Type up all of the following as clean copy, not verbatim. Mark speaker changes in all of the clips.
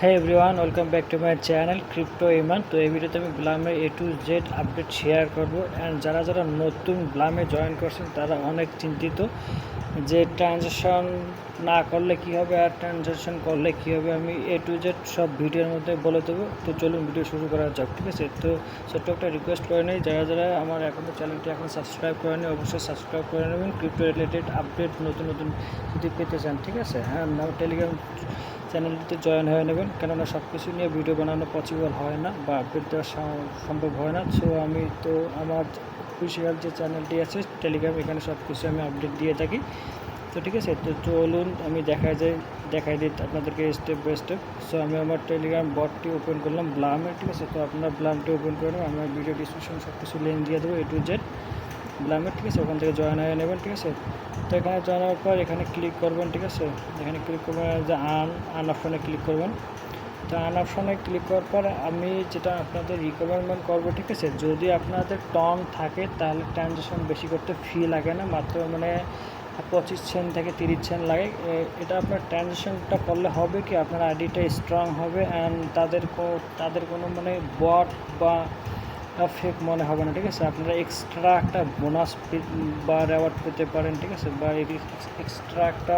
Speaker 1: Hey everyone, welcome back to my channel Crypto Iman। তো এই ভিডিওতে আমি ব্লামের A to Z update share করব। অ্যান্ড যারা যারা নতুন ব্লামে জয়েন করছেন তারা অনেক চিন্তিত যে ট্রানজ্যাকশন না করলে কী হবে আর ট্রানজ্যাকশন করলে কী হবে, আমি A to Z সব ভিডিওর মধ্যে বলে দেবো। তো চলুন ভিডিও শুরু করা যাক, ঠিক আছে? তো ছোট্ট একটা রিকোয়েস্ট করে নেই, যারা যারা আমার এখনও চ্যানেলটি এখন সাবস্ক্রাইব করেনি অবশ্যই সাবস্ক্রাইব করে নেবেন ক্রিপ্টো রিলেটেড আপডেট নতুন নতুন যদি পেতে চান, ঠিক আছে? হ্যাঁ, টেলিগ্রাম চ্যানেলটিতে জয়েন হয়ে নেবেন, কেননা সব কিছু নিয়ে ভিডিও বানানো পসিবল হয় না বা আপডেট দেওয়া সম্ভব হয় না। সো আমি তো আমার অফিসিয়াল যে চ্যানেলটি আছে টেলিগ্রাম, এখানে সব কিছু আমি আপডেট দিয়ে থাকি। তো ঠিক আছে, তো চলুন আমি দেখাই দিই আপনাদেরকে স্টেপ বাই স্টেপ। সো আমি আমার টেলিগ্রাম বটটি ওপেন করলাম ব্লামের, ঠিক আছে? তো আপনারা ব্লামটি ওপেন করে নেবেন, আমার ভিডিও ডিসক্রিপশন সব কিছু লিঙ্ক দিয়ে দেবো A to Z ব্লামের, ঠিক আছে? ওখান থেকে জয়েন হয়ে নেবেন, ঠিক আছে? তো এখানে জয়েন হওয়ার পর এখানে ক্লিক করবেন, ঠিক আছে? এখানে ক্লিক করবেন যে আন অপশনে ক্লিক করবেন। তো আন অপশনে ক্লিক করার পর আমি যেটা আপনাদের রিকমেন্ড করবো, ঠিক আছে, যদি আপনাদের টন থাকে তাহলে ট্রানজ্যাকশন বেশি করতে ফি লাগে না, মাত্র 25 সেন্ট থেকে 30 সেন্ট লাগে। এটা আপনার ট্রানজ্যাকশনটা করলে হবে কি, আপনার আইডিটা স্ট্রং হবে অ্যান্ড তাদের কোনো বট বা ফেক মনে হবে না, ঠিক আছে? আপনারা এক্সট্রা একটা বোনাস বা রেওয়ার্ড পেতে পারেন, ঠিক আছে? বা এক্সট্রা একটা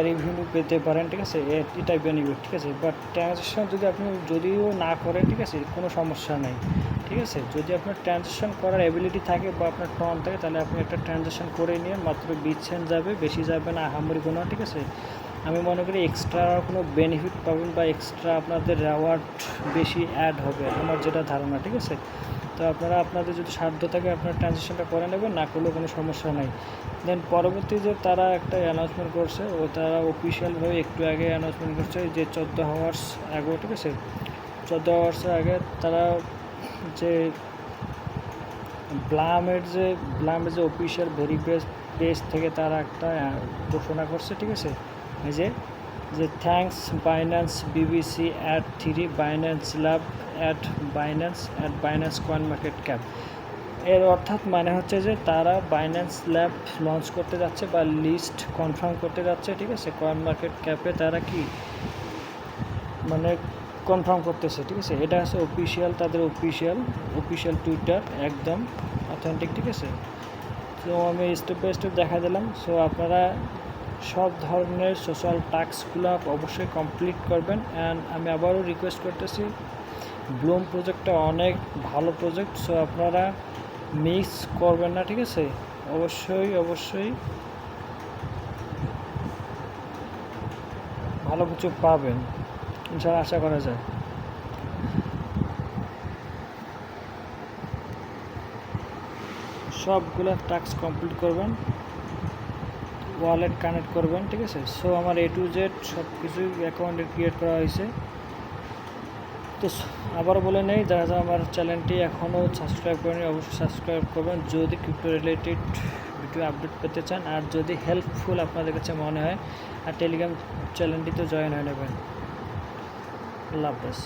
Speaker 1: রেভিনিউ পেতে পারেন, ঠিক আছে? এটাই বেনিফিট, ঠিক আছে? বাট ট্রানজ্যাকশন যদি আপনি যদিও না করেন, ঠিক আছে, কোনো সমস্যা নেই, ঠিক আছে? যদি আপনার ট্রানজ্যাকশন করার অ্যাবিলিটি থাকে বা আপনার টন থাকে তাহলে আপনি একটা ট্রানজ্যাকশন করে নিয়ে মাত্র 20 সেন্ট যাবে, বেশি যাবে না আহামরি কোনো, ঠিক আছে? আমি মনে করি এক্সট্রা কোনো বেনিফিট পাবেন বা এক্সট্রা আপনাদের রেওয়ার্ড বেশি অ্যাড হবে, আমার যেটা ধারণা, ঠিক আছে? তো আপনারা আপনাদের যদি সাধ্য থাকে আপনার ট্রানজ্যাকশনটা করে নেবেন, না করলেও কোনো সমস্যা নেই। দেন পরবর্তী যে তারা একটা অ্যানাউন্সমেন্ট করছে, তারা অফিসিয়ালভাবে একটু আগে অ্যানাউন্সমেন্ট করছে যে 14 আওয়ার্স আগে, ঠিক আছে? 14 আওয়ার্সের আগে তারা যে ব্লামের যে অফিসিয়াল ভেরিফাইড পেজ থেকে তারা একটা ঘোষণা করছে, ঠিক আছে? এই যে thanks Binance BBC at 3 Binance lab at Binance coin market cap. এর অর্থাৎ হচ্ছে যে তারা বাইন্যান্স ল্যাব লঞ্চ করতে যাচ্ছে বা লিস্ট কনফার্ম করতে যাচ্ছে, ঠিক আছে? কয়েন মার্কেট ক্যাপে তারা কি কনফার্ম করতেছে, ঠিক আছে? এটা হচ্ছে অফিসিয়াল, তাদের অফিসিয়াল টুইটার, একদম অথেন্টিক, ঠিক আছে? তো আমি স্টেপ বাই স্টেপ দেখা দিলাম। সো আপনারা সব ধরনের সোশ্যাল টাস্কগুলো অবশ্যই কমপ্লিট করবেন। অ্যান্ড আমি আবারও রিকোয়েস্ট করতেছি, ব্লুম প্রজেক্টটা অনেক ভালো প্রজেক্ট, সো আপনারা মিস করবেন না, ঠিক আছে? অবশ্যই ভালো কিছু পাবেন ইনশাআল্লাহ, আশা করা যায়। সবগুলো টাস্ক কমপ্লিট করবেন, ওয়ালেট কানেক্ট করবেন, ঠিক আছে? সো আমার A to Z সব কিছুই অ্যাকাউন্টে ক্রিয়েট করা হয়েছে। তো আবার বলে নেই, যারা যারা আমার চ্যানেলটি এখনও সাবস্ক্রাইব করেনি অবশ্যই সাবস্ক্রাইব করবেন যদি ক্রিপ্টো রিলেটেড ভিডিও আপডেট পেতে চান, আর যদি হেল্পফুল আপনাদের কাছে মনে হয় আর টেলিগ্রাম চ্যানেলটিতে জয়েন হয়ে নেবেন। আল্লাহ হাফেজ।